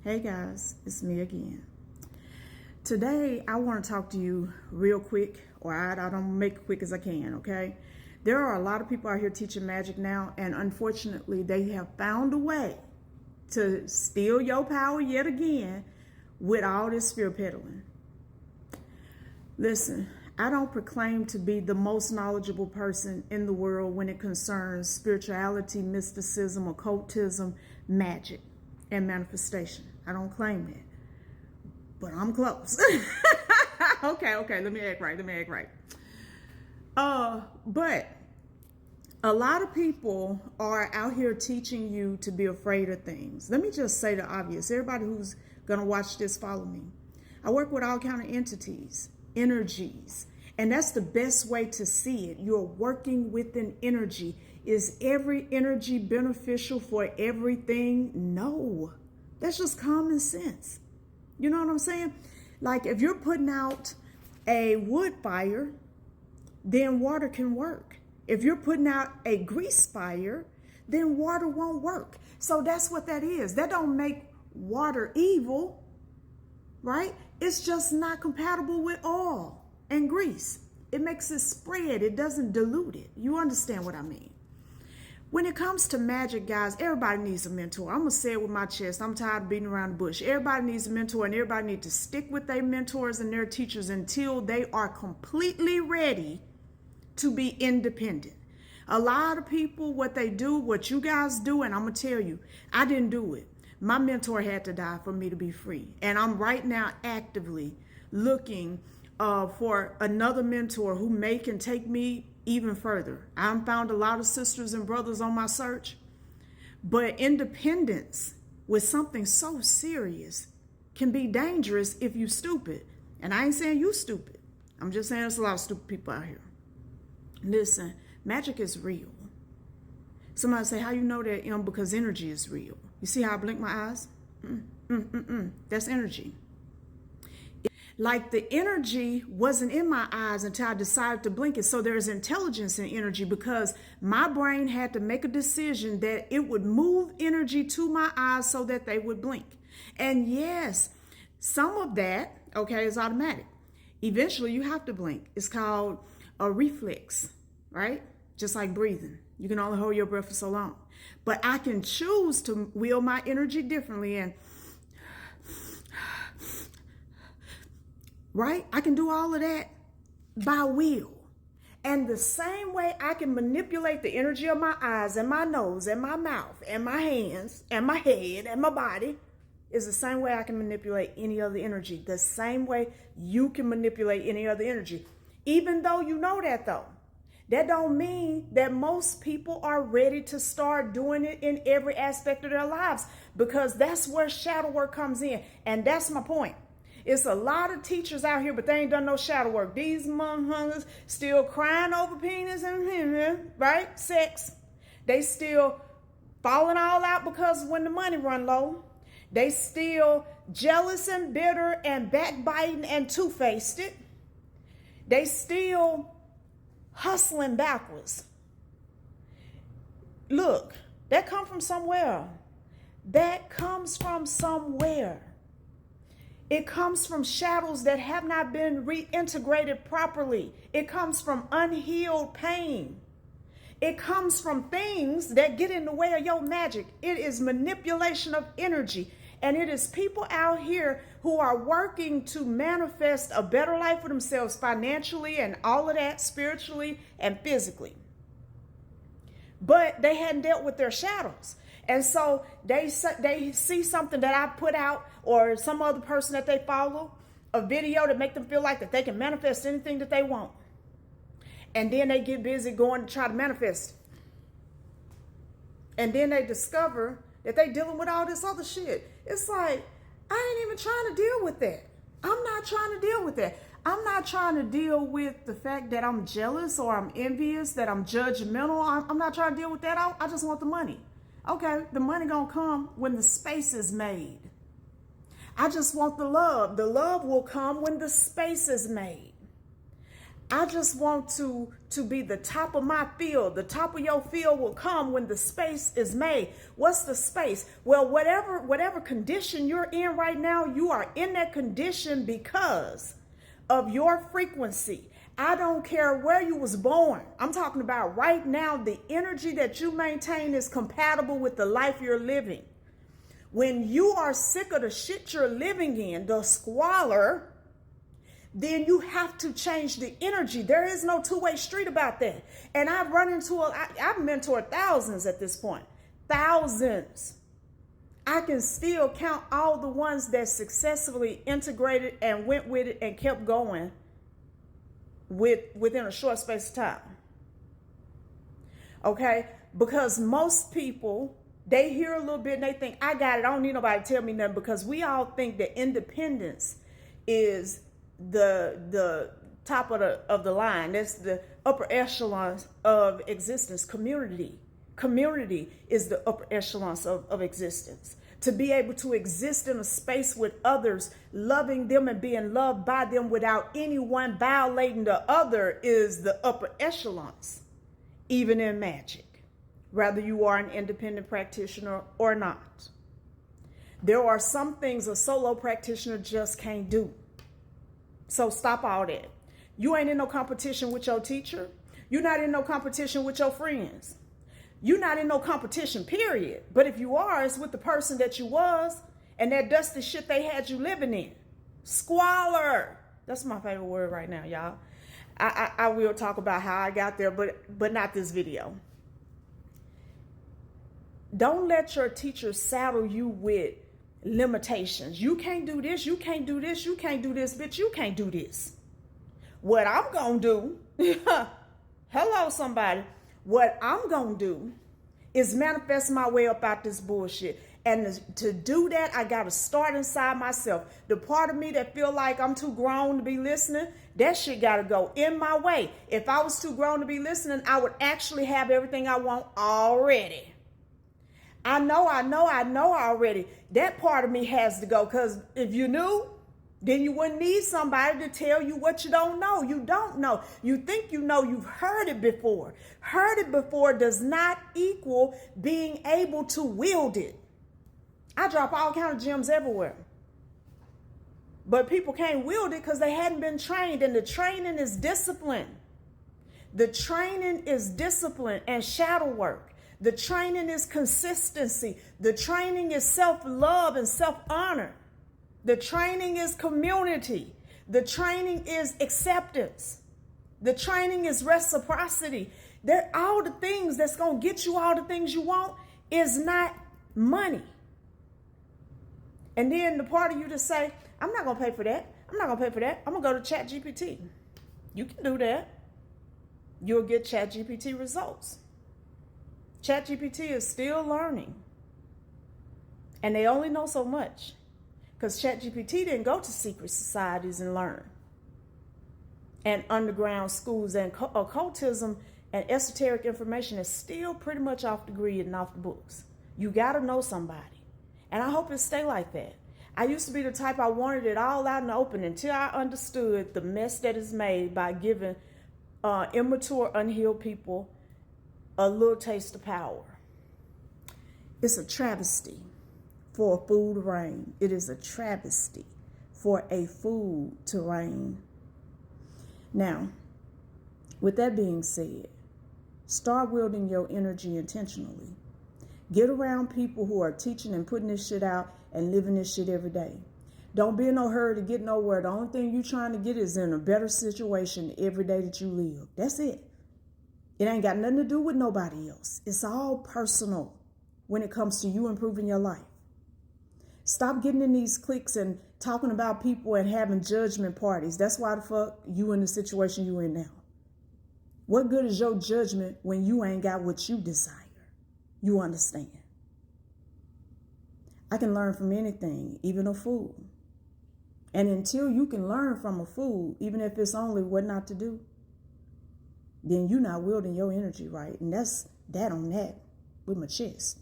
Hey guys, it's me again. Today I want to talk to you real quick, or I don't make it quick as I can, okay? There are a lot of people out here teaching magic now, and unfortunately they have found a way to steal your power yet again with all this spear peddling. Listen, I don't proclaim to be the most knowledgeable person in the world when it concerns spirituality, mysticism, occultism, magic, and manifestation. I don't claim that, but I'm close. Okay, let me act right. But a lot of people are out here teaching you to be afraid of things. Let me just say the obvious. Everybody who's gonna watch this, follow me. I work with all kind of entities, energies, and that's the best way to see it. You're working with an energy. Is every energy beneficial for everything? No. That's just common sense. You know what I'm saying? Like if you're putting out a wood fire, then water can work. If you're putting out a grease fire, then water won't work. So that's what that is. That don't make water evil, right? It's just not compatible with oil and grease. It makes it spread. It doesn't dilute it. You understand what I mean? When it comes to magic, guys, everybody needs a mentor. I'm going to say it with my chest. I'm tired of beating around the bush. Everybody needs a mentor, and everybody needs to stick with their mentors and their teachers until they are completely ready to be independent. A lot of people, what they do, what you guys do, and I'm going to tell you, I didn't do it. My mentor had to die for me to be free. And I'm right now actively looking for another mentor who can take me even further. I've found a lot of sisters and brothers on my search, but independence with something so serious can be dangerous if you stupid. And I ain't saying you stupid. I'm just saying there's a lot of stupid people out here. Listen, magic is real. Somebody say, how you know that? Because energy is real. You see how I blink my eyes? That's energy. Like the energy wasn't in my eyes until I decided to blink it. So there's intelligence in energy because my brain had to make a decision that it would move energy to my eyes so that they would blink. And yes, some of that, okay, is automatic. Eventually you have to blink. It's called a reflex, right? Just like breathing. You can only hold your breath for so long. But I can choose to wield my energy differently and right? I can do all of that by will. And the same way I can manipulate the energy of my eyes and my nose and my mouth and my hands and my head and my body is the same way I can manipulate any other energy. The same way you can manipulate any other energy. Even though you know that though, that don't mean that most people are ready to start doing it in every aspect of their lives because that's where shadow work comes in. And that's my point. It's a lot of teachers out here, but they ain't done no shadow work. These motherfuckers still crying over penis and, right? Sex. They still falling all out because when the money run low. They still jealous and bitter and backbiting and two-faced it. They still hustling backwards. Look, that come from somewhere. That comes from somewhere. It comes from shadows that have not been reintegrated properly. It comes from unhealed pain. It comes from things that get in the way of your magic. It is manipulation of energy. And it is people out here who are working to manifest a better life for themselves financially and all of that, spiritually and physically. But they hadn't dealt with their shadows. And so they see something that I put out or some other person that they follow, a video to make them feel like that they can manifest anything that they want. And then they get busy going to try to manifest. And then they discover that they dealing with all this other shit. It's like, I ain't even trying to deal with that. I'm not trying to deal with that. I'm not trying to deal with the fact that I'm jealous or I'm envious, that I'm judgmental. I'm not trying to deal with that. I just want the money. Okay, the money gonna come when the space is made. I just want the love. The love will come when the space is made. I just want to be the top of my field. The top of your field will come when the space is made. What's the space? Well, whatever condition you're in right now, you are in that condition because of your frequency. I don't care where you was born. I'm talking about right now, the energy that you maintain is compatible with the life you're living. When you are sick of the shit you're living in, the squalor, then you have to change the energy. There is no two-way street about that. And I've mentored thousands at this point. Thousands. I can still count all the ones that successfully integrated and went with it and kept going within a short space of time. Okay? Because most people, they hear a little bit and they think, I got it. I don't need nobody to tell me nothing, because we all think that independence is the top of the line. That's the upper echelon of existence. Community is the upper echelons of existence. To be able to exist in a space with others, loving them and being loved by them without anyone violating the other, is the upper echelons, even in Magic, whether you are an independent practitioner or not. There are some things a solo practitioner just can't do. So stop all that. You ain't in no competition with your teacher. You're not in no competition with your friends. You're not in no competition, period. But if you are, it's with the person that you was and that dusty shit they had you living in. Squalor. That's my favorite word right now, y'all. I will talk about how I got there, but not this video. Don't let your teacher saddle you with limitations. You can't do this, you can't do this, you can't do this, bitch, you can't do this. What I'm gonna do, hello somebody, what I'm gonna do is manifest my way up out this bullshit. And to do that, I gotta start inside myself. The part of me that feel like I'm too grown to be listening, that shit gotta go in my way. If I was too grown to be listening, I would actually have everything I want already. I know already. That part of me has to go, because if you knew, then you wouldn't need somebody to tell you what you don't know. You don't know. You think you know. You've heard it before. Heard it before does not equal being able to wield it. I drop all kind of gems everywhere. But people can't wield it because they hadn't been trained, and the training is discipline. The training is discipline and shadow work. The training is consistency. The training is self-love and self-honor. The training is community. The training is acceptance. The training is reciprocity. They're all the things that's going to get you all the things you want is not money. And then the part of you to say, I'm not going to pay for that. I'm not going to pay for that. I'm going to go to ChatGPT. You can do that. You'll get ChatGPT results. ChatGPT is still learning. And they only know so much. Because ChatGPT didn't go to secret societies and learn. And underground schools, and occultism and esoteric information is still pretty much off the grid and off the books. You got to know somebody. And I hope it stay like that. I used to be the type, I wanted it all out in the open until I understood the mess that is made by giving immature, unhealed people a little taste of power. It's a travesty for a fool to reign. It is a travesty for a fool to reign. Now, with that being said, start wielding your energy intentionally. Get around people who are teaching and putting this shit out and living this shit every day. Don't be in no hurry to get nowhere. The only thing you're trying to get is in a better situation every day that you live. That's it. It ain't got nothing to do with nobody else. It's all personal when it comes to you improving your life. Stop getting in these cliques and talking about people and having judgment parties. That's why the fuck you in the situation you in now. What good is your judgment when you ain't got what you desire? You understand? I can learn from anything, even a fool. And until you can learn from a fool, even if it's only what not to do, then you're not wielding your energy right. And that's that on that with my chest.